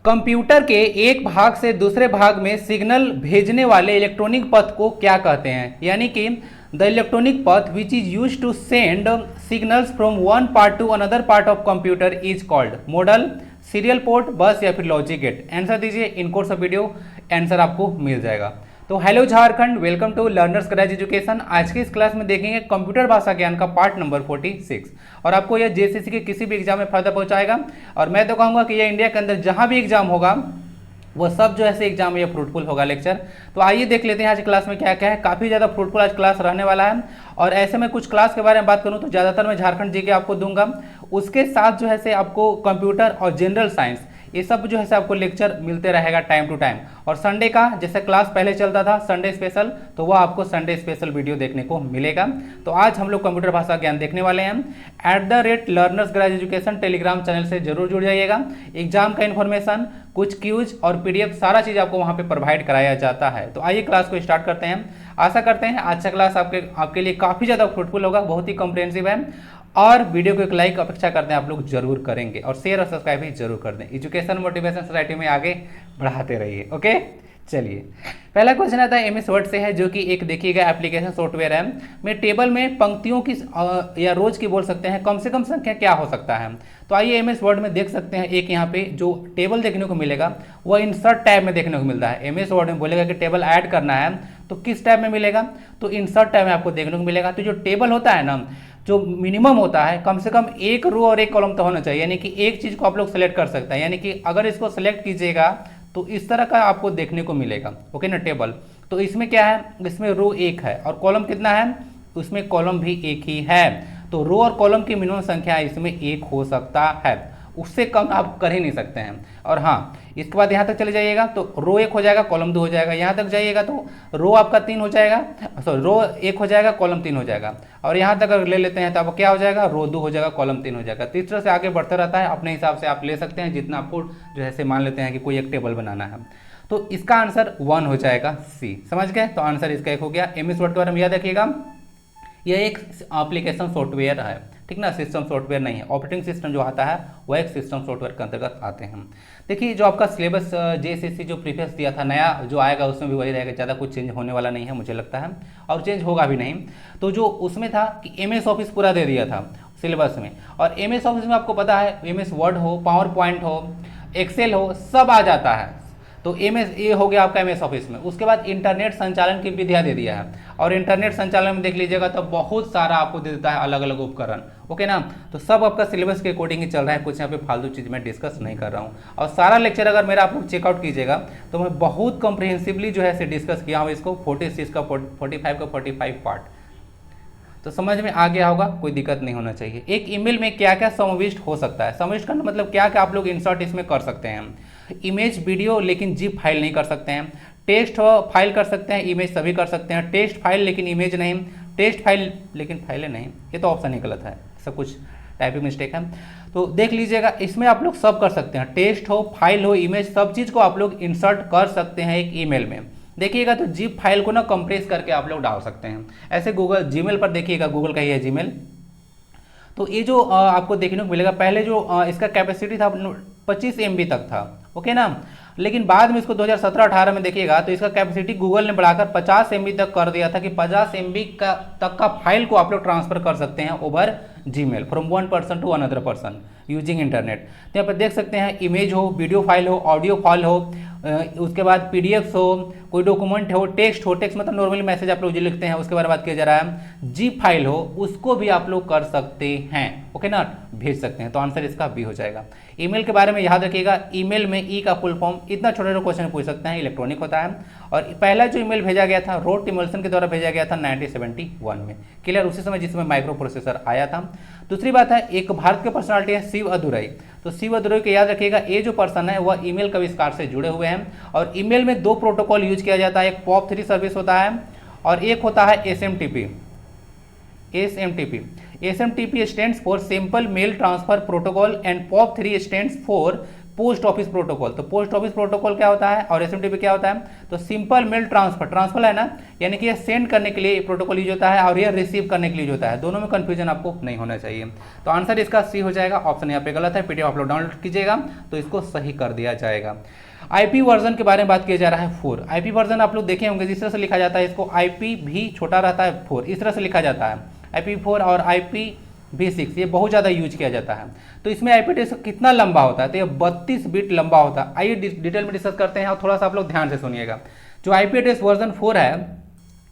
Computer के एक भाग से दूसरे भाग में सिग्नल भेजने वाले इलेक्ट्रॉनिक पथ को क्या कहते हैं? यानी कि the electronic path which is use to send signals from one part to another part of computer is called model, serial port, bus या फिर लॉजिक गेट। आंसर दीजिए, in course of video answer आपको मिल जाएगा। तो hello Jharkhand, welcome to learners courage education. आज की इस क्लास में देखेंगे कंप्यूटर भाषा ज्ञान का पार्ट नंबर 46 और आपको यह जेसीसी के किसी भी एग्जाम में फायदा पहुंचाएगा। और मैं तो कहूँगा कि यह इंडिया के अंदर जहां भी एग्जाम होगा वो सब जो ऐसे एग्जाम में ये फ्रूटफुल होगा लेक्चर। तो आइए देख लेते हैं आज क्लास में क्या क्या है। काफ़ी ज़्यादा फ्रूटफुल आज क्लास रहने वाला है। और ऐसे में कुछ क्लास के बारे में बात करूं तो ज़्यादातर मैं झारखंड जीके आपको दूंगा, उसके साथ जो है से आपको कंप्यूटर और जनरल साइंस ये सब जो है से आपको लेक्चर मिलते रहेगा टाइम टू टाइम। और संडे का जैसे क्लास पहले चलता था संडे स्पेशल, तो वह आपको संडे स्पेशल वीडियो देखने को मिलेगा। तो आज हम लोग कंप्यूटर भाषा ज्ञान देखने वाले हैं। @Learners courage education Telegram channel से जरूर जुड़ जाइएगा। एग्जाम का इन्फॉर्मेशन, कुछ क्यूज और पीडीएफ सारा चीज़ आपको वहाँ पे प्रोवाइड कराया जाता है। तो आइए क्लास को स्टार्ट करते हैं। आशा करते हैं आज का क्लास आपके लिए काफ़ी ज़्यादा फ्रूटफुल होगा, बहुत ही कॉम्प्रिहेंसिव है। और वीडियो को एक लाइक अपेक्षा करते हैं आप लोग जरूर करेंगे और शेयर और सब्सक्राइब भी जरूर कर दें। एजुकेशन मोटिवेशन सोसाइटी में आगे बढ़ाते रहिए। ओके, चलिए पहला क्वेश्चन आता है एमएस वर्ड से है, जो कि एक देखिएगा एप्लीकेशन सॉफ्टवेयर है। में टेबल में पंक्तियों की या रोज की बोल सकते हैं कम से कम संख्या क्या हो सकता है। तो आइए एमएस वर्ड में देख सकते हैं, एक यहाँ पे जो टेबल देखने को मिलेगा वह इंसर्ट टैब में देखने को मिलता है। एमएस वर्ड में बोलेगा कि टेबल ऐड करना है तो किस टैब में मिलेगा, तो इंसर्ट टैब में आपको देखने को मिलेगा। तो जो टेबल होता है ना, जो मिनिमम होता है कम से कम एक रो और एक कॉलम तो होना चाहिए, यानी कि एक चीज को आप लोग सेलेक्ट कर सकते हैं। यानी कि अगर इसको सेलेक्ट कीजिएगा तो इस तरह का आपको देखने को मिलेगा। ओके ना, टेबल। तो इसमें क्या है, इसमें रो एक है और कॉलम कितना है, उसमें कॉलम भी एक ही है। तो रो और कॉलम की मिनिमम संख्या इसमें एक हो सकता है, उससे कम आप कर ही नहीं सकते हैं। और हाँ, इसके बाद यहाँ तक चले जाइएगा तो रो एक हो जाएगा, कॉलम दो हो जाएगा। यहाँ तक जाइएगा तो रो आपका तीन हो जाएगा, सॉरी रो एक हो जाएगा, कॉलम तीन हो जाएगा। और यहाँ तक अगर ले लेते हैं तो आपको क्या हो जाएगा, रो दो हो जाएगा, कॉलम तीन हो जाएगा। तो इस तरह से आगे बढ़ता रहता है, अपने हिसाब से आप ले सकते हैं जितना आपको जो है मान लेते हैं कि कोई एक टेबल बनाना है। तो इसका आंसर 1 हो जाएगा, सी। समझ गए, तो आंसर इसका एक हो गया। एमएस वर्ड के बारे में याद रखिएगा, यह एक एप्लीकेशन सॉफ्टवेयर है, ठीक ना, सिस्टम सॉफ्टवेयर नहीं है। ऑपरेटिंग सिस्टम जो आता है वह एक सिस्टम सॉफ्टवेयर के अंतर्गत आते हैं। देखिए जो आपका सिलेबस जेएसएससी जो प्रीवियस दिया था, नया जो आएगा उसमें भी वही रहेगा, ज़्यादा कुछ चेंज होने वाला नहीं है मुझे लगता है, और चेंज होगा भी नहीं। तो जो उसमें था कि एमएस ऑफिस पूरा दे दिया था सिलेबस में, और एमएस ऑफिस में आपको पता है एमएस वर्ड हो, पावर पॉइंट हो, एक्सेल हो, सब आ जाता है। तो एमएस ये हो गया आपका एमएस ऑफिस में। उसके बाद इंटरनेट संचालन की विधियाँ दे दिया है, और इंटरनेट संचालन में देख लीजिएगा तो बहुत सारा आपको दे देता है अलग अलग उपकरण। ओके ना, तो सब आपका सिलेबस के अकॉर्डिंग ही चल रहा है, कुछ यहाँ पे फालतू चीज़ मैं डिस्कस नहीं कर रहा हूँ। और सारा लेक्चर अगर मेरा आप लोग चेकआउट कीजिएगा तो मैं बहुत कॉम्प्रिहेंसिवली जो है डिस्कस किया हूँ इसको, 46 का 45 का 45 पार्ट। तो समझ में आ गया होगा, कोई दिक्कत नहीं होना चाहिए। एक ईमेल में क्या क्या समाविष्ट हो सकता है, समाविष्ट करना मतलब क्या क्या आप लोग इंसर्ट इसमें कर सकते हैं। इमेज, वीडियो, लेकिन जिप फाइल नहीं कर सकते हैं। टेक्स्ट फाइल कर सकते हैं, इमेज सभी कर सकते हैं। टेक्स्ट फाइल लेकिन इमेज नहीं, टेक्स्ट फाइल लेकिन फाइलें नहीं। ये तो ऑप्शन ही गलत है, सब कुछ टाइपिंग मिस्टेक है। तो देख लीजिएगा, इसमें आप लोग सब कर सकते हैं, टेक्स्ट हो, फाइल हो, इमेज, सब चीज़ को आप लोग इंसर्ट कर सकते हैं एक ईमेल में। देखिएगा तो जिप फाइल को ना कंप्रेस करके आप लोग डाल सकते हैं। ऐसे गूगल जीमेल पर देखिएगा, गूगल का ही है जीमेल। तो ये जो आपको देखने को मिलेगा, पहले जो इसका कैपेसिटी था 25 MB तक था, ओके ना, लेकिन बाद में इसको 2017-18 में देखिएगा तो इसका कैपेसिटी गूगल ने बढ़ाकर 50 MB तक कर दिया था कि 50 MB तक का फाइल को आप लोग ट्रांसफर कर सकते हैं over Gmail, from one person to another person using internet. तो यहाँ पर देख सकते हैं इमेज हो, वीडियो फाइल हो, ऑडियो फाइल हो, उसके बाद पीडीएफ हो, कोई डॉक्यूमेंट हो, टेक्स्ट हो, टेक्स्ट मतलब नॉर्मली मैसेज आप लोग जो लिखते हैं उसके बारे में बात किया जा रहा है। जिप फाइल हो उसको भी आप लोग कर सकते हैं, ओके ना, भेज सकते हैं। तो आंसर इसका बी हो जाएगा। ईमेल के बारे में याद रखिएगा, ईमेल में ई का फुल फॉर्म इतना छोटा छोटा क्वेश्चन पूछ सकते हैं, इलेक्ट्रॉनिक होता है। और पहला जो ईमेल भेजा गया था रोट टिमोल्सन के द्वारा भेजा गया था 1971 में, क्लियर, उसी समय जिसमें माइक्रो प्रोसेसर आया था। दूसरी बात है, एक भारत के पर्सनालिटी है शिव अदुरई। तो शिव अदुरई को याद रखिएगा, ये जो पर्सन है वह ईमेल के आविष्कार से जुड़े हुए हैं। और ईमेल में 2 प्रोटोकॉल यूज किया जाता है, एक POP3 सर्विस होता है और एक होता है SMTP। SMTP stands for simple mail transfer protocol and POP3 stands for post office protocol. तो पोस्ट ऑफिस प्रोटोकॉल क्या होता है और एसएमटीपी क्या होता है? तो सिंपल मेल ट्रांसफर, ट्रांसफर है ना, यानी कि ये सेंड करने के लिए प्रोटोकॉल यूज होता है और ये रिसीव करने के लिए यूज होता है। दोनों में कंफ्यूजन आपको नहीं होना चाहिए। तो आंसर इसका सी हो जाएगा, ऑप्शन यहाँ पे गलत है। पीडीएफ आप लोग डाउनलोड कीजिएगा तो इसको सही कर दिया जाएगा। आईपी वर्जन के बारे में बात किया जा रहा है 4। आईपी वर्जन आप लोग देखे होंगे, जिस तरह से लिखा जाता है इसको, आईपी भी छोटा रहता है 4, इस तरह से लिखा जाता है। IP4 और IPv6 ये बहुत ज़्यादा यूज किया जाता है। तो इसमें IP एड्रेस कितना लंबा होता है? तो ये 32 बिट लंबा होता है। आइए डिटेल में डिस्कस करते हैं और थोड़ा सा आप लोग ध्यान से सुनिएगा। जो IP एड्रेस वर्जन 4 है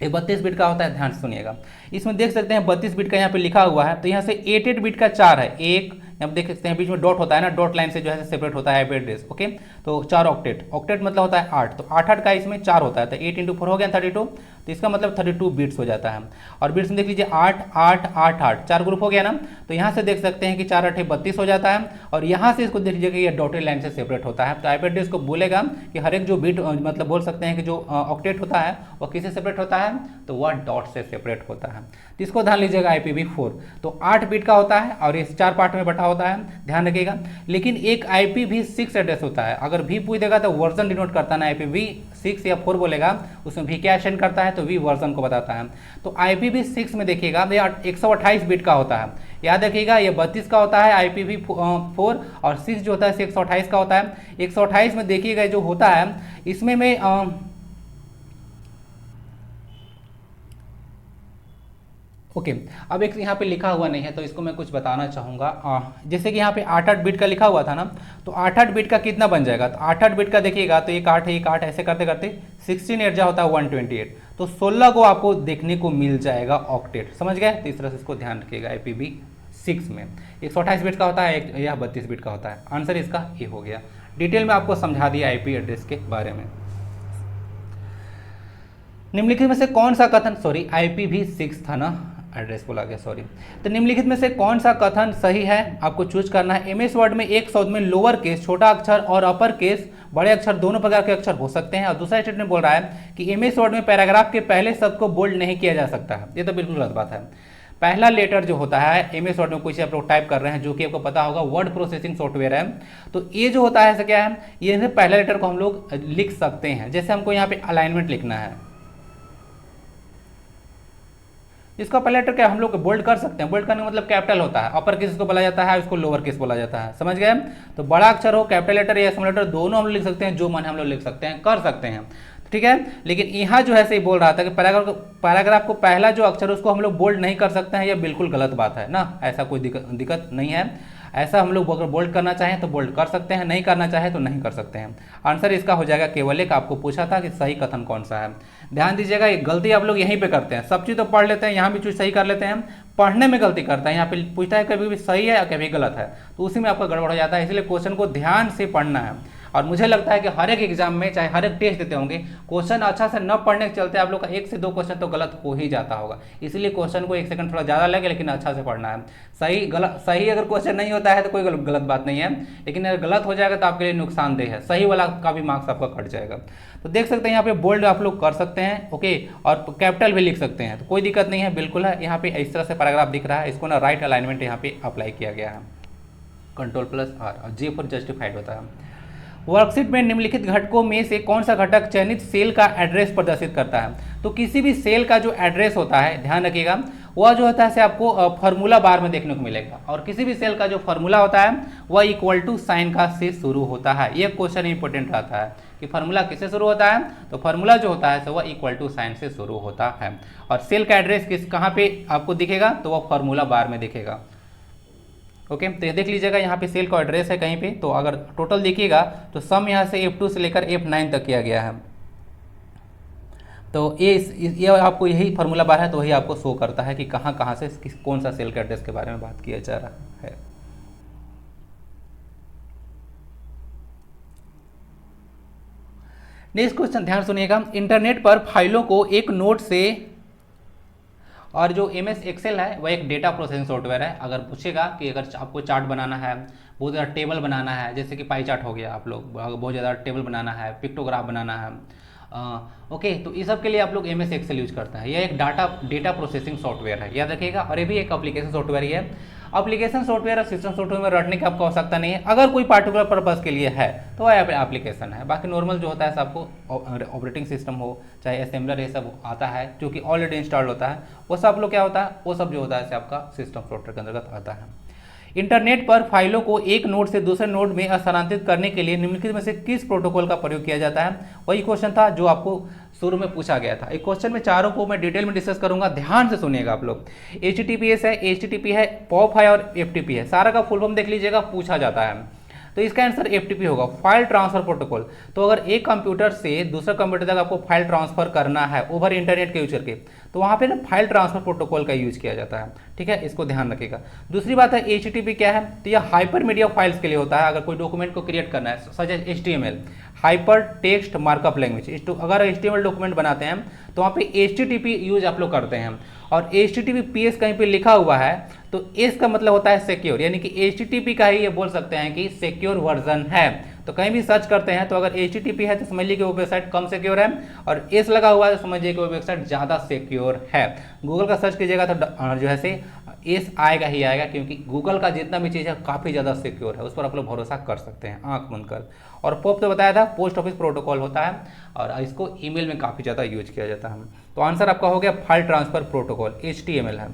ये 32 बिट का होता है, ध्यान से सुनिएगा। इसमें देख सकते हैं 32 बिट का यहाँ पे लिखा हुआ है, तो यहाँ से 88 बिट का 4 है, एक यहाँ देख सकते हैं बीच में डॉट होता है ना, डॉट लाइन से जो है सेपरेट होता है IP एड्रेस। ओके, तो 4 ऑक्टेट, ऑक्टेट मतलब होता है 8, तो 8 का इसमें 4 होता है, तो 8 × 4 हो गया 32, तो इसका मतलब 32 बिट्स हो जाता है। और बिट्स में देख लीजिए 8 8 8 8 4 ग्रुप हो गया ना, तो यहाँ से देख सकते हैं कि 4 8 32 हो जाता है। और यहाँ से इसको देख लीजिए कि ये डॉटेड लाइन से सेपरेट होता है। तो IP एड्रेस को बोलेगा कि हर एक जो बिट मतलब बोल सकते हैं कि जो ऑक्टेट होता है वो किससे सेपरेट होता है? तो वह डॉट से सेपरेट होता है। तो इसको ध्यान लीजिएगा, IPv4 तो 8 बिट का होता है और इस 4 पार्ट में बटा होता है, ध्यान रखिएगा। लेकिन एक IPv6 एड्रेस होता है, अगर भी पूछ देगा तो वर्जन डिनोट करता है ना, IPv6 या 4 बोलेगा उसमें भी क्या एक्शन करता है? तो वी वर्जन को बताता है। तो IPv6 में देखिएगा ये 128 बिट का होता है, याद रखिएगा। ये 32 का होता है IPv4 और 6 जो होता है 128 का होता है। 128 में देखिएगा जो होता है इसमें मैं ओके अब एक यहाँ पे लिखा हुआ नहीं है तो इसको मैं कुछ बताना चाहूँगा। जैसे कि यहाँ पे 8 बिट का लिखा हुआ था ना, तो 8 बिट का कितना बन जाएगा? तो 8 बिट का देखिएगा तो एक 8 एक 8 ऐसे करते करते 16 8 जा होता है 128, तो 16 को आपको देखने को मिल जाएगा ऑक्टेट, समझ गए? तो इस तरह से इसको ध्यान रखिएगा। IPv6 में 128 बिट का होता है या 32 बिट का होता है। आंसर इसका ए हो गया। डिटेल में आपको समझा दिया IP एड्रेस के बारे में। निम्नलिखित में से कौन सा कथन, सॉरी IPv6 था ना, एड्रेस बोला गया, सॉरी। तो निम्नलिखित में से कौन सा कथन सही है आपको चूज करना है। MS वर्ड में एक शब्द में लोअर केस छोटा अक्षर और अपर केस बड़े अक्षर दोनों प्रकार के अक्षर हो सकते हैं। और दूसरा स्टेटमेंट बोल रहा है कि MS वर्ड में पैराग्राफ के पहले शब्द को बोल्ड नहीं किया जा सकता है। ये तो बिल्कुल गलत बात है। पहला लेटर जो होता है MS वर्ड में कुछ आप लोग टाइप कर रहे हैं जो कि आपको पता होगा वर्ड प्रोसेसिंग सॉफ्टवेयर है, तो ये जो होता है ऐसा क्या है, ये पहला लेटर को हम लोग लिख सकते हैं। जैसे हमको यहाँ पे अलाइनमेंट लिखना है, इसका पहला लेटर क्या हम लोग बोल्ड कर सकते हैं। बोल्ड करने का मतलब कैपिटल होता है, अपर केस इसको बोला जाता है, इसको लोअर केस बोला जाता है, समझ गए? तो बड़ा अक्षर हो, कैपिटल लेटर या स्मॉल लेटर दोनों हम लोग लिख सकते हैं, जो मन हम लोग लिख सकते हैं, कर सकते हैं, ठीक है। लेकिन यहाँ जो है सही बोल रहा था कि पैराग्राफ को पहला जो अक्षर है उसको हम लोग बोल्ड नहीं कर सकते हैं, यह बिल्कुल गलत बात है ना, ऐसा कोई दिक्कत नहीं है। ऐसा हम लोग अगर बोल्ड करना चाहें तो बोल्ड कर सकते हैं, नहीं करना चाहें तो नहीं कर सकते हैं। आंसर इसका हो जाएगा केवल एक। आपको पूछा था कि सही कथन कौन सा है, ध्यान दीजिएगा। एक गलती आप लोग यहीं पे करते हैं, सब चीज़ तो पढ़ लेते हैं, यहाँ भी चीज़ सही कर लेते हैं, पढ़ने में गलती करता है। यहाँ पे पूछता है कभी भी सही है कभी गलत है, तो उसी में आपका गड़बड़ हो जाता है। इसलिए क्वेश्चन को ध्यान से पढ़ना है। और मुझे लगता है कि हर एक एग्जाम में चाहे हर एक टेस्ट देते होंगे, क्वेश्चन अच्छा से न पढ़ने के चलते आप लोग का 1 से 2 क्वेश्चन तो गलत हो ही जाता होगा। इसलिए क्वेश्चन को 1 सेकंड थोड़ा ज़्यादा लगे लेकिन अच्छा से पढ़ना है। सही अगर क्वेश्चन नहीं होता है तो कोई गलत बात नहीं है, लेकिन अगर गलत हो जाएगा तो आपके लिए नुकसानदेह है, सही वाला का भी मार्क्स आपका कट जाएगा। तो देख सकते हैं यहाँ पे बोल्ड आप लोग कर सकते हैं, ओके, और कैपिटल भी लिख सकते हैं, तो कोई दिक्कत नहीं है, बिल्कुल है। यहाँ पे इस तरह से पैराग्राफ दिख रहा है, इसको ना राइट अलाइनमेंट यहाँ पे अप्लाई किया गया है, Ctrl+R और J पर जस्टिफाइड होता है। वर्कशीट में निम्नलिखित घटकों में से कौन सा घटक चयनित सेल का एड्रेस प्रदर्शित करता है? तो किसी भी सेल का जो एड्रेस होता है, ध्यान रखिएगा, वह जो होता है आपको फार्मूला बार में देखने को मिलेगा। और किसी भी सेल का जो फार्मूला होता है वह इक्वल टू साइन का से शुरू होता है। यह क्वेश्चन इंपॉर्टेंट रहता है कि फार्मूला किससे शुरू होता है, तो फार्मूला जो होता है वह इक्वल टू साइन से शुरू होता है। और सेल का एड्रेस कहाँ पे आपको दिखेगा, तो वह फार्मूला बार में दिखेगा। ओके, तो ये देख लीजिएगा यहाँ पे सेल का एड्रेस है कहीं पे, तो अगर टोटल देखिएगा तो सम यहाँ से F2 से लेकर F9 तक किया गया है। तो ये आपको यही फार्मूला बार है, तो वही आपको शो करता है कि कहाँ कहाँ से कौन सा सेल के एड्रेस के बारे में बात किया जा रहा है। नेक्स्ट क्वेश्चन ध्यान सुनिएगा। इंटरनेट पर फाइलों को एक नोट से, और जो MS एक्सेल है वह एक डेटा प्रोसेसिंग सॉफ्टवेयर है। अगर पूछेगा कि अगर आपको चार्ट बनाना है, बहुत ज़्यादा टेबल बनाना है, जैसे कि पाई चार्ट हो गया, आप लोग बहुत ज़्यादा टेबल बनाना है, पिक्टोग्राफ बनाना है, ओके, तो इस सब के लिए आप लोग MS एक्सेल यूज करते हैं। यह एक डेटा प्रोसेसिंग सॉफ्टवेयर है, याद रखिएगा। और ये भी एक एप्लीकेशन सॉफ्टवेयर ही है। एप्लीकेशन सॉफ्टवेयर और सिस्टम सॉफ्टवेयर में रटने की आपको आवश्यकता नहीं है, अगर कोई पार्टिकुलर पर्पज़ के लिए है तो वह एप्लीकेशन है। बाकी नॉर्मल जो होता है सबको ऑपरेटिंग सिस्टम हो चाहे असेंबलर ये सब आता है जो कि ऑलरेडी इंस्टॉल्ड होता है, वो सब लोग क्या होता है, वो सब जो होता है आपका सिस्टम सॉफ्टवेयर के अंतर्गत आता है। इंटरनेट पर फाइलों को एक नोड से दूसरे नोड में स्थानांतरित करने के लिए निम्नलिखित में से किस प्रोटोकॉल का प्रयोग किया जाता है? वही क्वेश्चन था जो आपको शुरू में पूछा गया था। एक क्वेश्चन में चारों को मैं डिटेल में डिस्कस करूंगा, ध्यान से सुनिएगा आप लोग। HTTPS है, HTTP है, POP है और FTP है, सारा का फुल फॉर्म देख लीजिएगा, पूछा जाता है। तो इसका आंसर FTP होगा, फाइल ट्रांसफर प्रोटोकॉल। तो अगर एक कंप्यूटर से दूसरे कंप्यूटर तक आपको फाइल ट्रांसफर करना है ओवर इंटरनेट के यूज करके, तो वहाँ पे ना फाइल ट्रांसफर प्रोटोकॉल का यूज किया जाता है, ठीक है, इसको ध्यान रखिएगा। दूसरी बात है HTTP क्या है, तो यह हाइपर मीडिया फाइल्स के लिए होता है। अगर कोई डॉक्यूमेंट को क्रिएट करना है such as HTML, hyper text markup language, अगर HTML डॉक्यूमेंट बनाते हैं तो वहाँ पे HTTP यूज आप लोग करते हैं। और HTTPS कहीं पे लिखा हुआ है तो इस का मतलब होता है सिक्योर, यानी कि HTTP का ही ये बोल सकते हैं कि सिक्योर वर्जन है। तो कहीं भी सर्च करते हैं तो अगर HTTP है तो समझ लीजिए कि वो वेबसाइट कम सिक्योर है, और एस लगा हुआ है तो समझिए कि वो वेबसाइट ज़्यादा सिक्योर है। गूगल का सर्च कीजिएगा तो जो है से एस आएगा ही आएगा, क्योंकि गूगल का जितना भी चीज़ है काफ़ी ज़्यादा सिक्योर है, उस पर आप लोग भरोसा कर सकते हैं आंख बंद कर। और पोप तो बताया था पोस्ट ऑफिस प्रोटोकॉल होता है और इसको ईमेल में काफ़ी ज़्यादा यूज किया जाता है। तो आंसर आपका हो गया फाइल ट्रांसफर प्रोटोकॉल, HTML है।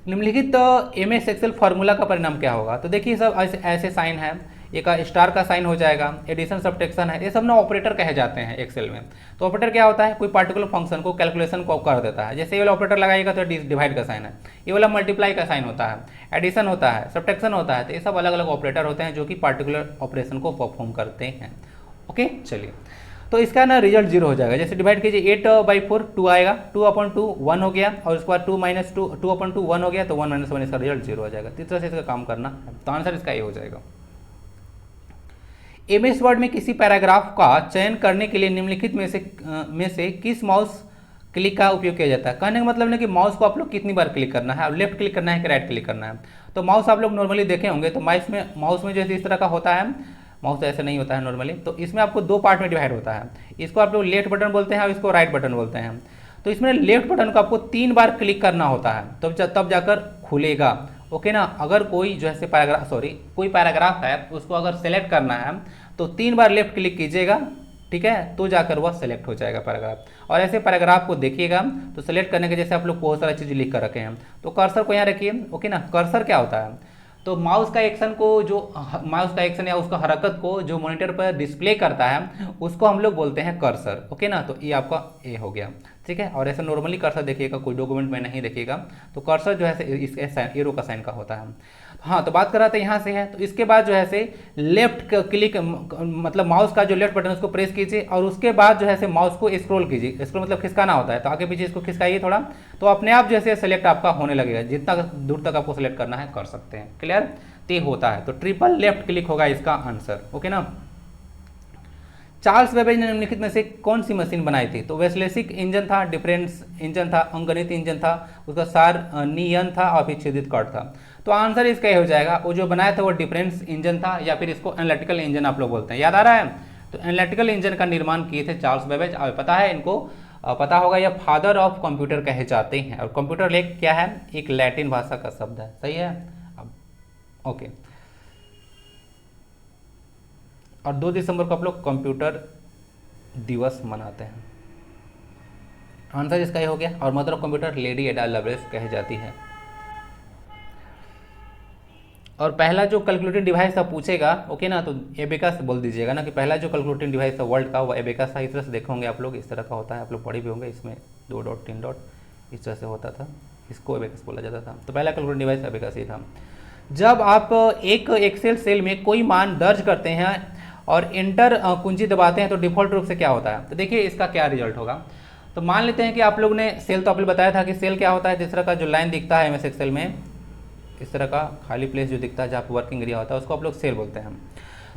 निम्नलिखित MS एक्सेल फार्मूला का परिणाम क्या होगा? तो देखिए सब ऐसे साइन है, एक स्टार का साइन हो जाएगा, एडिशन सब्ट्रैक्शन है, ये सब ना ऑपरेटर कहे जाते हैं एक्सेल में। तो ऑपरेटर क्या होता है, कोई पार्टिकुलर फंक्शन को कैलकुलेशन को कर देता है। जैसे ये वाला ऑपरेटर लगाइएगा तो डिवाइड का साइन है, ये वाला मल्टीप्लाई का साइन होता है, एडिशन होता है, सब्ट्रैक्शन होता है। तो ये सब अलग अलग ऑपरेटर होते हैं जो कि पार्टिकुलर ऑपरेशन को परफॉर्म करते हैं। ओके, चलिए तो इसका ना रिजल्ट 0 हो जाएगा। जैसे डिवाइड कीजिए 8/4 2 आएगा, 2/2 1 हो गया, और उसके बाद 2 - 2 2/2 1 हो गया, तो 1 - 1 इसका रिजल्ट 0 हो जाएगा। तीसरा से इसका काम करना, तो आंसर इसका ये हो जाएगा। MS वर्ड में किसी पैराग्राफ का चयन करने के लिए निम्नलिखित में से किस माउस क्लिक का उपयोग किया जाता है? कहने का मतलब है कि माउस को आप लोग कितनी बार क्लिक करना है, अब लेफ्ट क्लिक करना है कि राइट क्लिक करना है। तो माउस आप लोग नॉर्मली देखे होंगे तो माउस में जैसे इस तरह का होता है, माउस ऐसे नहीं होता है नॉर्मली। तो इसमें आपको दो पार्ट में डिवाइड होता है, इसको आप लोग लेफ्ट बटन बोलते हैं और इसको राइट बटन बोलते हैं। तो इसमें लेफ्ट बटन को आपको 3 बार क्लिक करना होता है तब जाकर खुलेगा। ओके ना, अगर कोई जो है कोई पैराग्राफ है उसको अगर सेलेक्ट करना है तो 3 बार लेफ्ट क्लिक कीजिएगा, ठीक है, तो जाकर वह सेलेक्ट हो जाएगा पैराग्राफ। और ऐसे पैराग्राफ को देखिएगा तो सेलेक्ट करने के जैसे आप लोग बहुत सारी चीज़ लिख कर रखे हैं, तो कर्सर को यहाँ रखिए। ओके ना, कर्सर क्या होता है, तो माउस का एक्शन या उसका हरकत को जो मॉनिटर पर डिस्प्ले करता है उसको हम लोग बोलते हैं कर्सर। ओके ना, तो ये आपका ए हो गया, ठीक है। और ऐसा नॉर्मली कर्सर देखिएगा, कोई डॉक्यूमेंट में नहीं देखिएगा, तो कर्सर जो है इस एरो का साइन का होता है। हाँ, तो बात कर रहा था यहाँ से है, तो इसके बाद जो है से लेफ्ट क्लिक मतलब माउस का जो लेफ्ट बटन उसको प्रेस कीजिए, और उसके बाद जो है से माउस को स्क्रॉल कीजिए। स्क्रॉल मतलब खिसकाना होता है, तो आगे पीछे इसको खिसकाइए थोड़ा, तो अपने आप जैसे सेलेक्ट आपका होने लगेगा। जितना दूर तक आपको सेलेक्ट करना है कर सकते हैं, क्लियर, ते होता है। तो ट्रिपल लेफ्ट क्लिक होगा इसका आंसर। ओके ना। चार्ल्स बेबेज ने निम्नलिखित में से कौन सी मशीन बनाई थी? तो वैश्लेषिक इंजन था, डिफरेंस इंजन था, अंकगणित इंजन था, उसका सारणीयन था और फिर छेदित कट था। तो आंसर इसका ही हो जाएगा, वो जो बनाया था वो डिफरेंस इंजन था, या फिर इसको एनालिटिकल इंजन आप लोग बोलते हैं, याद आ रहा है? तो एनालिटिकल इंजन का निर्माण किए थे चार्ल्स बेबेज। अब पता है इनको, पता होगा, यह फादर ऑफ कंप्यूटर कहे जाते हैं। और कंप्यूटर लेख क्या है, एक लैटिन भाषा का शब्द है, सही है। अब ओके, और 2 दिसंबर को आप लोग कंप्यूटर दिवस मनाते हैं। आंसर इसका ही हो गया। और मदर ऑफ कंप्यूटर लेडी एडा लवलेस कही जाती है। और पहला जो कैलकुलेटिंग डिवाइस था पूछेगा, ओके ना, तो एबेकस बोल दीजिएगा ना, कि पहला जो कैलकुलेटिंग डिवाइस था वर्ल्ड का वो एबेकस था। इस तरह से देखे होंगे आप लोग, इस तरह का होता है, आप लोग पढ़े भी होंगे, इसमें 2 डॉट 3 डॉट इस तरह से होता था, इसको एबेकस बोला जाता था। तो पहला कैलकुलेटिंग डिवाइस एबेकस ही था। जब आप एक एक्सेल सेल में कोई मान दर्ज करते हैं और इंटर कुंजी दबाते हैं तो डिफॉल्ट रूप से क्या होता है? तो देखिए इसका क्या रिजल्ट होगा। तो मान लेते हैं कि आप लोग ने सेल, तो आप लोग बताया था कि सेल क्या होता है, जिस तरह का जो लाइन दिखता है MS एक्सेल में, इस तरह का खाली प्लेस जो दिखता है जहाँ पर वर्किंग एरिया होता है उसको आप लोग सेल बोलते हैं।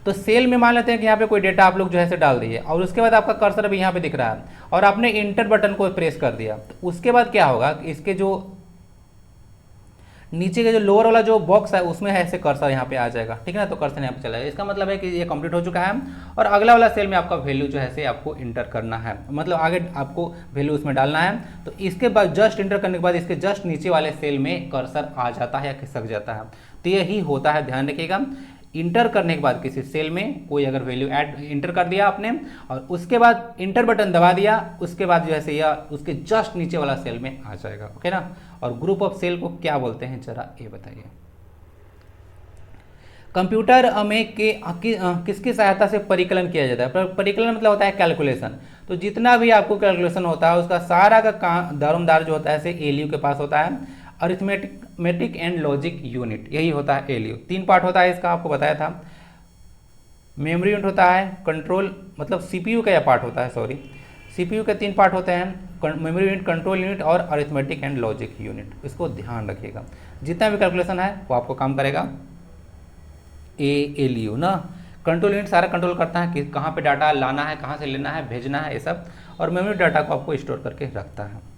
तो सेल में मान लेते हैं कि यहाँ पे कोई डेटा आप लोग जो है से डाल दिए, और उसके बाद आपका कर्सर अभी यहाँ पे दिख रहा है और आपने इंटर बटन को प्रेस कर दिया, तो उसके बाद क्या होगा, इसके जो नीचे का जो लोअर वाला जो बॉक्स है उसमें ऐसे कर्सर यहाँ पे आ जाएगा, ठीक है ना। तो कर्सर यहाँ पे चला जाएगा, इसका मतलब है कि ये कंप्लीट हो चुका है। और अगला वाला सेल में आपका वैल्यू जो है से आपको इंटर करना है, मतलब आगे आपको वैल्यू उसमें डालना है। तो इसके बाद जस्ट इंटर करने के बाद इसके जस्ट नीचे वाले सेल में कर्सर आ जाता है या खिसक जाता है। तो यही होता है, ध्यान रखिएगा। इंटर करने के बाद किसी सेल में कोई अगर वैल्यू ऐड इंटर कर दिया आपने और उसके बाद इंटर बटन दबा दिया, उसके बाद जो है या उसके जस्ट नीचे वाला सेल में आ जाएगा, ओके ना। और ग्रुप ऑफ सेल को क्या बोलते हैं जरा ये बताइए। कंप्यूटर में किसकी सहायता से परिकलन किया जाता है? परिकलन मतलब होता है कैलकुलेशन। तो जितना भी आपको कैलकुलेशन होता है उसका सारा का काम दारोमदार जो होता है एलयू के पास होता है, अरिथमेटिक एंड लॉजिक यूनिट, यही होता है एलयू। 3 पार्ट होता है इसका, आपको बताया था। मेमोरी यूनिट होता है, कंट्रोल मतलब सीपीयू का यह पार्ट होता है, सॉरी सीपीयू के 3 पार्ट होते हैं, मेमोरी यूनिट, कंट्रोल यूनिट और अरिथमेटिक एंड लॉजिक यूनिट। इसको ध्यान रखिएगा, जितना भी कैलकुलेशन है वो आपको काम करेगा एलयू ना। कंट्रोल यूनिट सारा कंट्रोल करता है कि कहाँ पे डाटा लाना है, कहाँ से लेना है, भेजना है, ये सब। और मेमोरी डाटा को आपको स्टोर करके रखता है।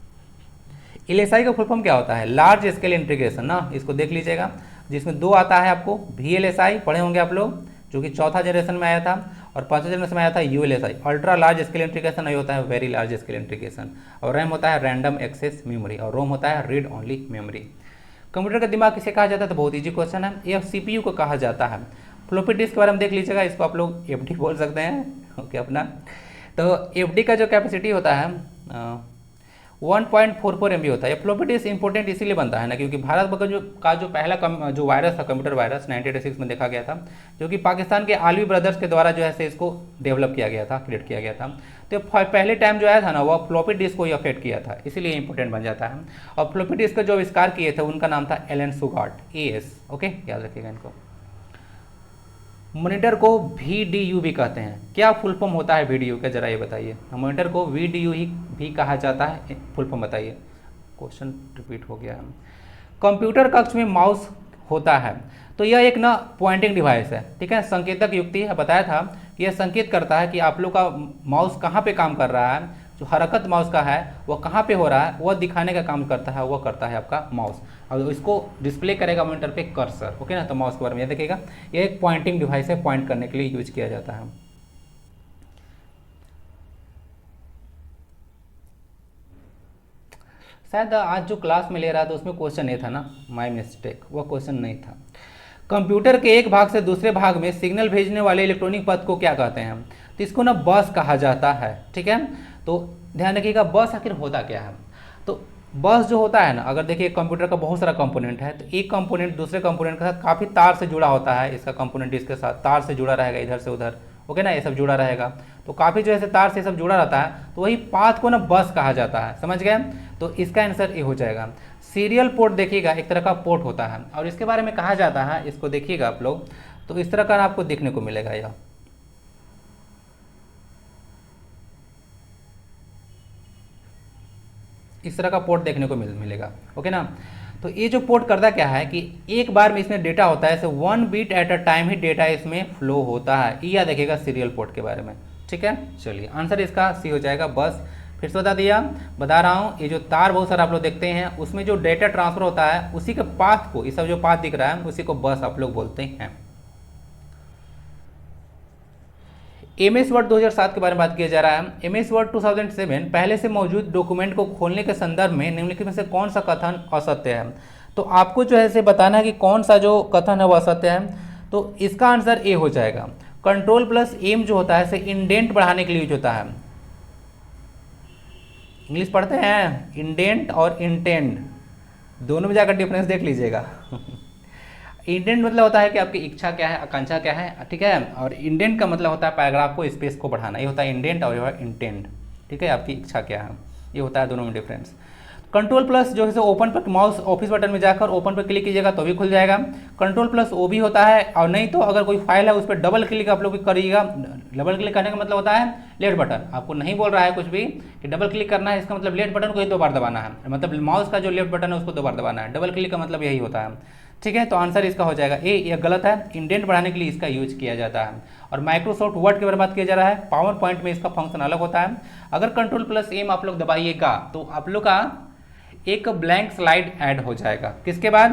एलएसआई का फुल फॉर्म क्या होता है? लार्ज स्केल इंटीग्रेशन ना, इसको देख लीजिएगा, जिसमें 2 आता है आपको। VLSI पढ़े होंगे आप लोग, जो कि 4था जनरेशन में आया था, और 5वें जनरेशन में आया था ULSI, ultra large scale integration. ये होता है वेरी लार्ज स्केल इंटीग्रेशन। और रैम होता है रैंडम एक्सेस मेमोरी, और रोम होता है रीड ओनली मेमोरी। कंप्यूटर का दिमाग किसे कहा जाता है? तो बहुत ईजी क्वेश्चन है, ये CPU को कहा जाता है। फ्लॉपी डिस्क के बारे में देख लीजिएगा, इसको आप लोग FD बोल सकते हैं, ओके अपना। तो FD का जो कैपेसिटी होता है 1.44 MB होता है। फ्लॉपी डिस्क इंपॉर्टेंट इसीलिए बनता है ना, क्योंकि भारत का जो पहला जो वायरस था, कंप्यूटर वायरस 1986 में देखा गया था, जो कि पाकिस्तान के आलवी ब्रदर्स के द्वारा जो है इसको डेवलप किया गया था, क्रिएट किया गया था। तो पहले टाइम जो आया था ना, वो फ्लॉपी डिस्क को ही अफेक्ट किया था, इसीलिए इंपॉर्टेंट बन जाता है। और फ्लॉपी डिस्क का जो आविष्कार किए थे उनका नाम था एलन सुगार्ट, AS, ओके, याद रखिएगा इनको। मॉनिटर को VDU भी कहते हैं। क्या फुल फॉर्म होता है VDU का, जरा ये बताइए। मॉनिटर को VDU ही भी कहा जाता है, फुल फॉर्म बताइए। क्वेश्चन रिपीट हो गया है। कंप्यूटर कक्ष में माउस होता है, तो यह एक ना पॉइंटिंग डिवाइस है, ठीक है, संकेतक युक्ति है। बताया था कि यह संकेत करता है कि आप लोग का माउस कहाँ पे काम कर रहा है, जो हरकत माउस का है वह कहाँ पे हो रहा है, वह दिखाने का काम करता है, वह करता है आपका माउस। और इसको डिस्प्ले करेगा मॉनिटर पे कर्सर, ओके ना। तो माउस के बारे में याद रखिएगा, यह एक पॉइंटिंग डिवाइस है, पॉइंट करने के लिए यूज किया जाता है। शायद आज जो क्लास में ले रहा था उसमें क्वेश्चन नहीं था ना, माय मिस्टेक, वह क्वेश्चन नहीं था। कंप्यूटर के एक भाग से दूसरे भाग में सिग्नल भेजने वाले इलेक्ट्रॉनिक पथ को क्या कहते हैं? तो इसको ना बस कहा जाता है, ठीक है। तो ध्यान रखिएगा, बस आखिर होता क्या है। तो बस जो होता है ना, अगर देखिए कंप्यूटर का बहुत सारा कंपोनेंट है, तो एक कंपोनेंट दूसरे कंपोनेंट के साथ काफ़ी तार से जुड़ा होता है। इसका कंपोनेंट इसके साथ तार से जुड़ा रहेगा, इधर से उधर, ओके ना, ये सब जुड़ा रहेगा। तो काफ़ी जो है तार से सब जुड़ा रहता है, तो वही पाथ को ना बस कहा जाता है, समझ गए। तो इसका आंसर ये हो जाएगा। सीरियल पोर्ट देखिएगा, एक तरह का पोर्ट होता है, और इसके बारे में कहा जाता है, इसको देखिएगा आप लोग, तो इस तरह का आपको देखने को मिलेगा। यह इस तरह का पोर्ट देखने को मिलेगा, ओके ना। तो ये जो पोर्ट करता क्या है कि एक बार में इसमें डेटा होता है, 1 बीट एट अ टाइम ही डेटा इसमें फ्लो होता है। ये याद रखिएगा सीरियल पोर्ट के बारे में, ठीक है। चलिए आंसर इसका सी हो जाएगा, बस। फिर से बता रहा हूँ, ये जो तार बहुत सारा आप लोग देखते हैं, उसमें जो डेटा ट्रांसफर होता है उसी के पाथ को, ये सब जो पाथ दिख रहा है उसी को बस आप लोग बोलते हैं। MS वर्ड 2007 के बारे में बात किया जा रहा है। MS वर्ड 2007 पहले से मौजूद डॉक्यूमेंट को खोलने के संदर्भ में निम्नलिखित में से कौन सा कथन असत्य है? तो आपको जो है से बताना है कि कौन सा जो कथन है वो असत्य है। तो इसका आंसर ए हो जाएगा। Ctrl+M जो होता है से इंडेंट बढ़ाने के लिए यूज होता है। इंग्लिश पढ़ते हैं, इंडेंट और इंटेंड दोनों में जाकर डिफरेंस देख लीजिएगा। इंडेंट मतलब होता है कि आपकी इच्छा क्या है, आकांक्षा क्या है, ठीक है। और इंडेंट का मतलब होता है पैराग्राफ को, स्पेस को बढ़ाना, ये होता है इंडेंट, और ये है इंटेंड, ठीक है, आपकी इच्छा क्या है, ये होता है दोनों में डिफरेंस। Ctrl+ जो है ओपन पर, माउस ऑफिस बटन में जाकर ओपन पर क्लिक कीजिएगा तो भी खुल जाएगा। Ctrl+O भी होता है, और नहीं तो अगर कोई फाइल है उस पर डबल क्लिक आप लोग करिएगा। डबल क्लिक करने का मतलब होता है लेफ्ट बटन, आपको नहीं बोल रहा है कुछ भी कि डबल क्लिक करना है, इसका मतलब लेफ्ट बटन को ही 2 बार दबाना है, मतलब माउस का जो लेफ्ट बटन है उसको 2 बार दबाना है। डबल क्लिक का मतलब यही होता है, ठीक है। तो आंसर इसका हो जाएगा ए, यह गलत है। इंडेंट बढ़ाने के लिए इसका यूज किया जाता है। और माइक्रोसॉफ्ट वर्ड के बारे में बात किया जा रहा है, पावर पॉइंट में इसका फंक्शन अलग होता है। अगर Ctrl+M आप लोग दबाइएगा तो आप लोग का एक ब्लैंक स्लाइड ऐड हो जाएगा, किसके बाद?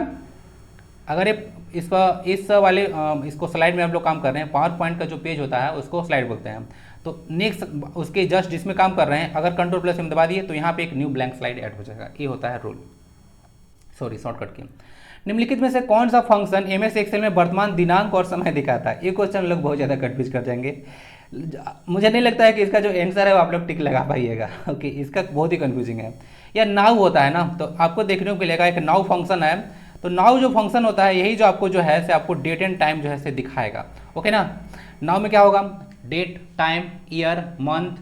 अगर ये इस वाले इसको स्लाइड में आप लोग काम कर रहे हैं, पावर पॉइंट का जो पेज होता है उसको स्लाइड बोलते हैं। तो नेक्स्ट उसके जस्ट जिसमें काम कर रहे हैं अगर कंट्रोल प्लस में दबा दिए तो यहाँ पे एक न्यू ब्लैंक स्लाइड ऐड हो जाएगा। ये होता है रूल, सॉरी शॉर्टकट की। निम्नलिखित में से कौन सा फंक्शन एमएस एक्सेल में वर्तमान दिनांक और समय दिखाता है? ये क्वेश्चन लोग बहुत ज़्यादा कंफ्यूज कर जाएंगे। मुझे नहीं लगता है कि इसका जो आंसर है वो आप लोग टिक लगा पाइएगा। ओके, इसका बहुत ही कंफ्यूजिंग है। या नाउ होता है ना, तो आपको देखने को मिलेगा एक नाउ फंक्शन है। तो नाउ जो फंक्शन होता है यही जो आपको जो है से आपको डेट एंड टाइम जो है से दिखाएगा। ओके ना, नाउ में क्या होगा, date, time, year, month,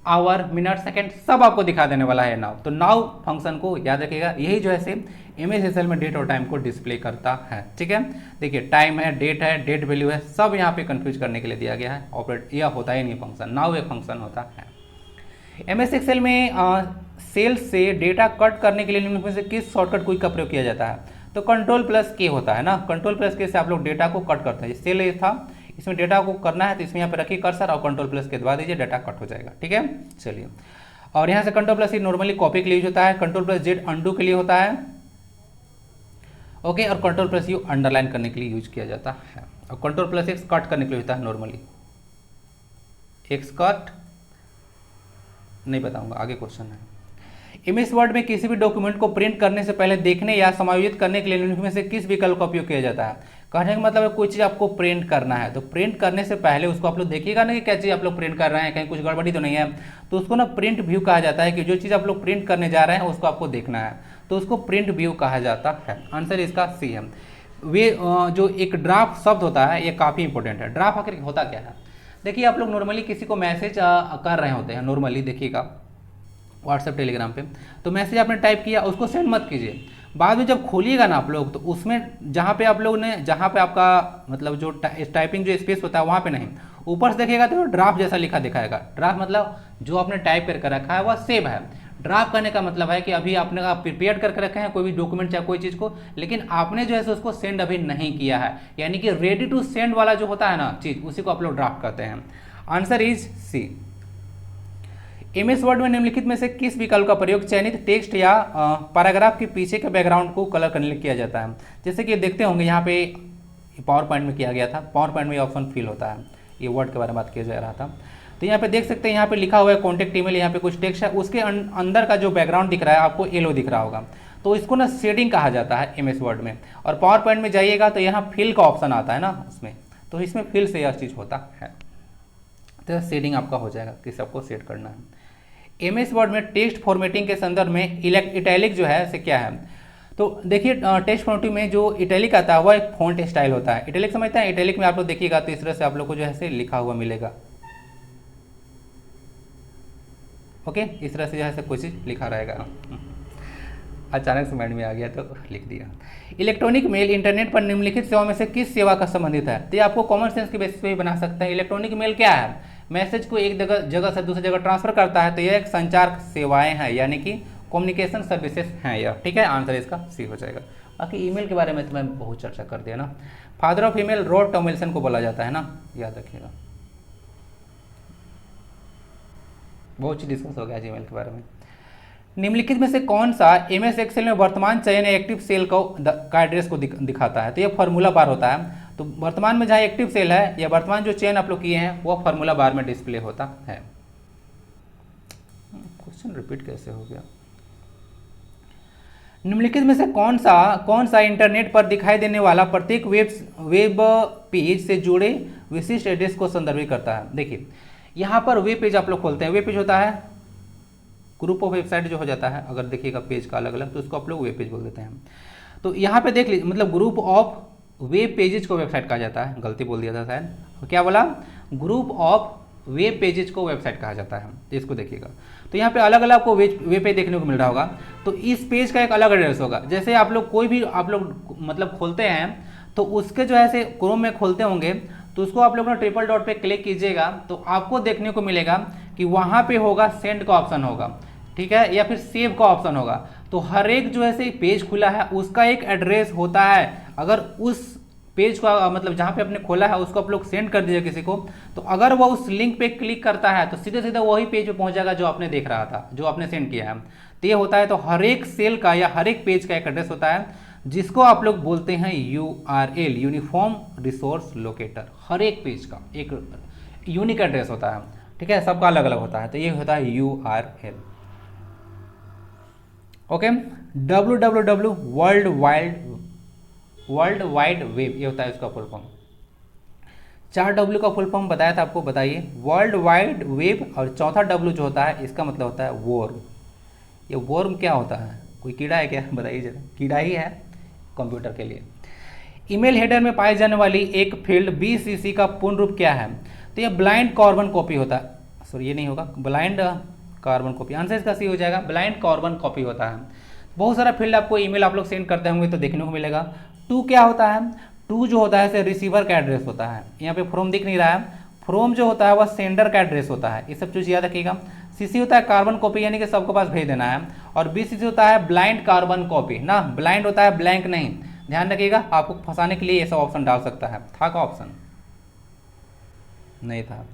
hour, minute, second सब आपको दिखा देने वाला है नाउ। तो नाउ फंक्शन को याद रखिएगा, यही जो है से एमएस एक्सेल में डेट और टाइम को डिस्प्ले करता है। ठीक है, देखिए टाइम है, डेट वैल्यू है, सब यहाँ पे कंफ्यूज करने के लिए दिया गया है। ऑपरेट यह होता ही नहीं फंक्शन, नाउ एक फंक्शन होता है। एमएस एक्सेल में सेल से डेटा कट करने के लिए निम्न में से किस शॉर्टकट क्विक का प्रयोग किया जाता है? तो कंट्रोल प्लस के होता है ना, कंट्रोल प्लस के से आप लोग डेटा को कट करते हैं। सेल ये था, इसमें डेटा को करना है तो इसमें यहाँ पे रखिए कर्सर और कंट्रोल प्लस के दबा दीजिए, डाटा कट हो जाएगा। ठीक है, चलिए। और यहाँ से कंट्रोल प्लस ही नॉर्मली कॉपी के लिए यूज होता है, कंट्रोल प्लस जेड अंडू के लिए होता है। ओके, और कंट्रोल प्लस यू अंडरलाइन करने के लिए यूज किया जाता है, और कंट्रोल प्लस एक्स कट करने के लिए होता है। नॉर्मली एक्स कट नहीं बताऊंगा, आगे क्वेश्चन है। इमेज वर्ड में किसी भी डॉक्यूमेंट को प्रिंट करने से पहले देखने या समायोजित करने के लिए निम्न में से किस विकल्प का उपयोग किया जाता है? कहने का मतलब है कोई चीज़ आपको प्रिंट करना है तो प्रिंट करने से पहले उसको आप लोग देखिएगा ना कि क्या चीज़ आप लोग प्रिंट कर रहे हैं, कहीं कुछ गड़बड़ी तो नहीं है। तो उसको ना प्रिंट व्यू कहा जाता है कि जो चीज़ आप लोग प्रिंट करने जा रहे हैं उसको आपको देखना है, तो उसको प्रिंट व्यू कहा जाता है। आंसर इसका सी है। वे जो एक ड्राफ्ट शब्द होता है ये काफ़ी इंपॉर्टेंट है। ड्राफ्ट आखिर होता क्या है? देखिए आप लोग नॉर्मली किसी को मैसेज कर रहे होते हैं, नॉर्मली देखिएगा व्हाट्सएप टेलीग्राम पे, तो मैसेज आपने टाइप किया, उसको सेंड मत कीजिए। बाद में जब खोलिएगा ना आप लोग तो उसमें जहाँ पे आप लोग ने जहाँ पे आपका मतलब जो टाइपिंग जो स्पेस होता है वहाँ पे नहीं, ऊपर से देखिएगा तो ड्राफ्ट जैसा लिखा दिखाएगा। ड्राफ्ट मतलब जो आपने टाइप करके रखा है वह सेव है। ड्राफ्ट करने का मतलब है कि अभी आपने प्रिपेयर करके रखे हैं कोई भी डॉक्यूमेंट चाहे कोई चीज़ को, लेकिन आपने जो है उसको सेंड अभी नहीं किया है, यानी कि रेडी टू सेंड वाला जो होता है ना चीज़, उसी को आप लोग ड्राफ्ट करते हैं। Answer is C. MS Word में निम्नलिखित में से किस विकल्प का प्रयोग चयनित टेक्स्ट या पैराग्राफ के पीछे के बैकग्राउंड को कलर करने के लिए किया जाता है? जैसे कि देखते होंगे यहाँ पे पावर पॉइंट में किया गया था, पावर पॉइंट में ये ऑप्शन फिल होता है, ये वर्ड के बारे में बात किया जा रहा था। तो यहाँ पे देख सकते हैं यहाँ पे लिखा हुआ है कॉन्टैक्ट ईमेल, यहाँ पे कुछ टेक्स्ट है, उसके अंदर का जो बैकग्राउंड दिख रहा है आपको येलो दिख रहा होगा, तो इसको ना शेडिंग कहा जाता है एमएस वर्ड में। और पावर पॉइंट में जाइएगा तो यहाँ फिल का ऑप्शन आता है ना उसमें, तो इसमें फिल से यह चीज़ होता है, तो शेडिंग आपका हो जाएगा कि सबको सेट करना है। एमएस वर्ड में टेक्स्ट फॉर्मेटिंग के संदर्भ में इटैलिक जो है से क्या है? तो देखिए टेक्स्ट फॉर्मेटिंग में जो इटैलिक आता है वह एक फॉन्ट स्टाइल होता है। इटैलिक समझते हैं? इटैलिक में आप लोग देखिएगा तो इस तरह से आप लोग को जो है से लिखा हुआ मिलेगा। ओके, इस तरह से जो है से कुछ लिखा रहेगा। अचानक से माइंड में आ गया तो लिख दिया। इलेक्ट्रॉनिक मेल इंटरनेट पर निम्नलिखित सेवा में से किस सेवा का संबंधित है? तो ये आपको कॉमन सेंस के बेसिस पे भी बना सकते हैं। इलेक्ट्रॉनिक मेल क्या है? मैसेज को एक जगह से दूसरी जगह ट्रांसफर करता है, तो यह एक संचार सेवाएं हैं, यानी कि कम्युनिकेशन सर्विसेज हैं यह। ठीक है, आंसर इसका सी हो जाएगा। बाकी ईमेल के बारे में तो मैं बहुत चर्चा कर दिया ना। Father of email rod Tomlinson को बोला जाता है ना, याद रखिएगा। बहुत चीज डिस्कस हो गया ईमेल के बारे में। निम्नलिखित में से कौन सा एमएस एक्सेल में वर्तमान चयन एक्टिव सेल का एड्रेस को दिखाता है? तो ये फार्मूला बार होता है। तो वर्तमान में जहाँ एक्टिव सेल है या वर्तमान जो चयन आप लोग किए हैं वो फार्मूला बार में डिस्प्ले होता है। क्वेश्चन रिपीट कैसे हो गया? निम्नलिखित में से कौन सा इंटरनेट पर दिखाई देने वाला प्रत्येक वेब पेज से जुड़े विशिष्ट एड्रेस को संदर्भित करता है? देखिए यहाँ पर वेब पेज आप लोग खोलते हैं, वेब पेज होता है ग्रुप ऑफ वेबसाइट जो हो जाता है, अगर देखिएगा पेज का अलग अलग तो उसको आप लोग वेब पेज बोल देते हैं। तो यहाँ पे देख लीजिए मतलब ग्रुप ऑफ वेब पेजेज को वेबसाइट कहा जाता है, गलती बोल दिया था शायद, क्या बोला? ग्रुप ऑफ वेब पेजेज को वेबसाइट कहा जाता है, इसको देखिएगा। तो यहाँ पे अलग अलग आपको वेब पेज देखने को मिल रहा होगा, तो इस पेज का एक अलग एड्रेस होगा। जैसे आप लोग कोई भी आप लोग मतलब खोलते हैं तो उसके जो है से क्रोम में खोलते होंगे तो उसको आप लोग ना ट्रिपल डॉट पे क्लिक कीजिएगा तो आपको देखने को मिलेगा कि वहाँ पे होगा सेंड का ऑप्शन होगा, ठीक है, या फिर सेव का ऑप्शन होगा। तो हर एक जो है पेज खुला है उसका एक एड्रेस होता है। अगर उस पेज का मतलब जहाँ पे आपने खोला है उसको आप लोग सेंड कर दीजिए किसी को, तो अगर वो उस लिंक पे क्लिक करता है तो सीधे सीधे वही पेज पे पहुंच जाएगा जो आपने देख रहा था, जो आपने सेंड किया है। तो ये होता है, तो हर एक सेल का या हर एक पेज का एक एड्रेस होता है। जिसको आप लोग बोलते हैं URL, यूनिफॉर्म रिसोर्स लोकेटर। हर एक पेज का एक यूनिक एड्रेस होता है, ठीक है, सबका अलग अलग होता है, तो ये होता है URL। Okay, www world wide web, ये होता है इसका फुल फॉर्म। 4W का फुल फॉर्म बताया था आपको, बताइए। वर्ल्ड वाइड वेब, और चौथा W जो होता है इसका मतलब होता है वर्म। ये वर्म क्या होता है, कोई कीड़ा है क्या, बताइए जरा। कीड़ा ही है कंप्यूटर के लिए। ईमेल हेडर में पाई जाने वाली एक फील्ड BCC का पूर्ण रूप क्या है, तो ये ब्लाइंड कार्बन कॉपी होता है। सॉरी, ये नहीं होगा, ब्लाइंड कार्बन कॉपी, आंसर इसका सी हो जाएगा, ब्लाइंड कार्बन कॉपी होता है। बहुत सारा फील्ड आपको ईमेल आप लोग सेंड करते होंगे तो देखने को मिलेगा। 2 क्या होता है, 2 जो होता है रिसीवर का एड्रेस होता है। यहाँ पे फ्रॉम दिख नहीं रहा है, फ्रॉम जो होता है वह सेंडर का एड्रेस होता है, ये सब चीज़ याद रखिएगा। CC होता है कार्बन कॉपी, यानी कि सबके पास भेज देना है, और BCC होता है ब्लाइंड कार्बन कॉपी ना, ब्लाइंड होता है ब्लैंक नहीं, ध्यान रखिएगा। आपको फंसाने के लिए ये सब ऑप्शन डाल सकता है, था का ऑप्शन नहीं था,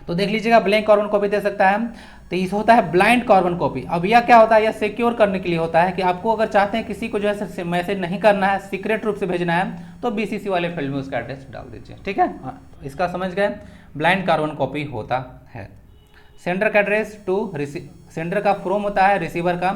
तो देख लीजिएगा ब्लैंक कार्बन कॉपी दे सकता है, तो इस होता है ब्लाइंड कार्बन कॉपी। अब यह क्या होता है, यह सिक्योर करने के लिए होता है कि आपको अगर चाहते हैं किसी को जो है मैसेज नहीं करना है, सीक्रेट रूप से भेजना है, तो BCC वाले फील्ड में उसका एड्रेस डाल दीजिए, ठीक है। इसका समझ गए, ब्लाइंड कार्बन कॉपी होता है। सेंडर का एड्रेस 2, सेंडर का फ्रॉम होता है, रिसीवर का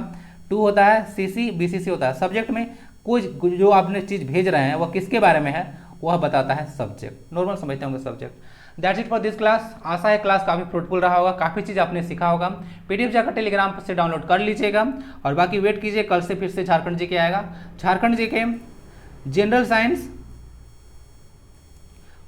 2 होता है, CC BCC होता है। सब्जेक्ट में कुछ जो आपने चीज़ भेज रहे हैं वह किसके बारे में है, वह बताता है सब्जेक्ट, नॉर्मल समझते होंगे subject. That's it for this class. आशा है क्लास काफ़ी फ्रूटफुल रहा होगा, काफ़ी चीज़ आपने सीखा होगा। PDF जाकर टेलीग्राम से डाउनलोड कर लीजिएगा, और बाकी वेट कीजिए, कल से फिर से झारखंड जी के आएगा। झारखंड जी के जनरल साइंस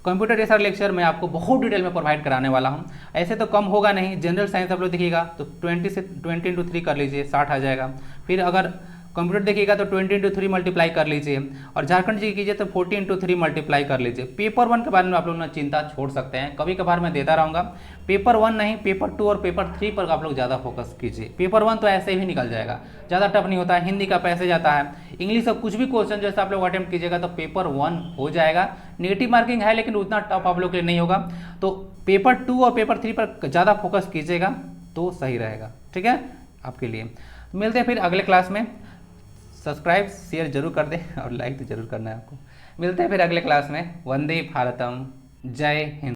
कंप्यूटर ये सारे लेक्चर मैं आपको बहुत डिटेल में प्रोवाइड कराने वाला हूँ। ऐसे तो कम होगा नहीं, जनरल साइंस आप लोग देखिएगा तो 20 से 20 × 3 कर लीजिए, 60 आ जाएगा। फिर अगर कंप्यूटर देखिएगा तो 20 × 3 मल्टीप्लाई कर लीजिए, और झारखंड जी कीजिए तो 40 × 3 मल्टीप्लाई कर लीजिए। पेपर 1 के बारे में आप लोग ना चिंता छोड़ सकते हैं, कभी कभार मैं देता रहूँगा। पेपर 1 नहीं, पेपर 2 और पेपर 3 पर आप लोग ज़्यादा फोकस कीजिए। पेपर 1 तो ऐसे ही निकल जाएगा, ज़्यादा टफ नहीं होता है, हिंदी का पैसे जाता है, इंग्लिश का कुछ भी क्वेश्चन जैसे आप लोग अटेम्प्ट कीजिएगा तो पेपर 1 हो जाएगा। नेगेटिव मार्किंग है लेकिन उतना टफ आप लोग के लिए नहीं होगा, तो पेपर 2 और पेपर 3 पर ज़्यादा फोकस कीजिएगा तो सही रहेगा, ठीक है आपके लिए। मिलते हैं फिर अगले क्लास में, सब्सक्राइब शेयर जरूर कर दें और लाइक तो जरूर करना है आपको। मिलते हैं फिर अगले क्लास में। वंदे भारतम, जय हिंद।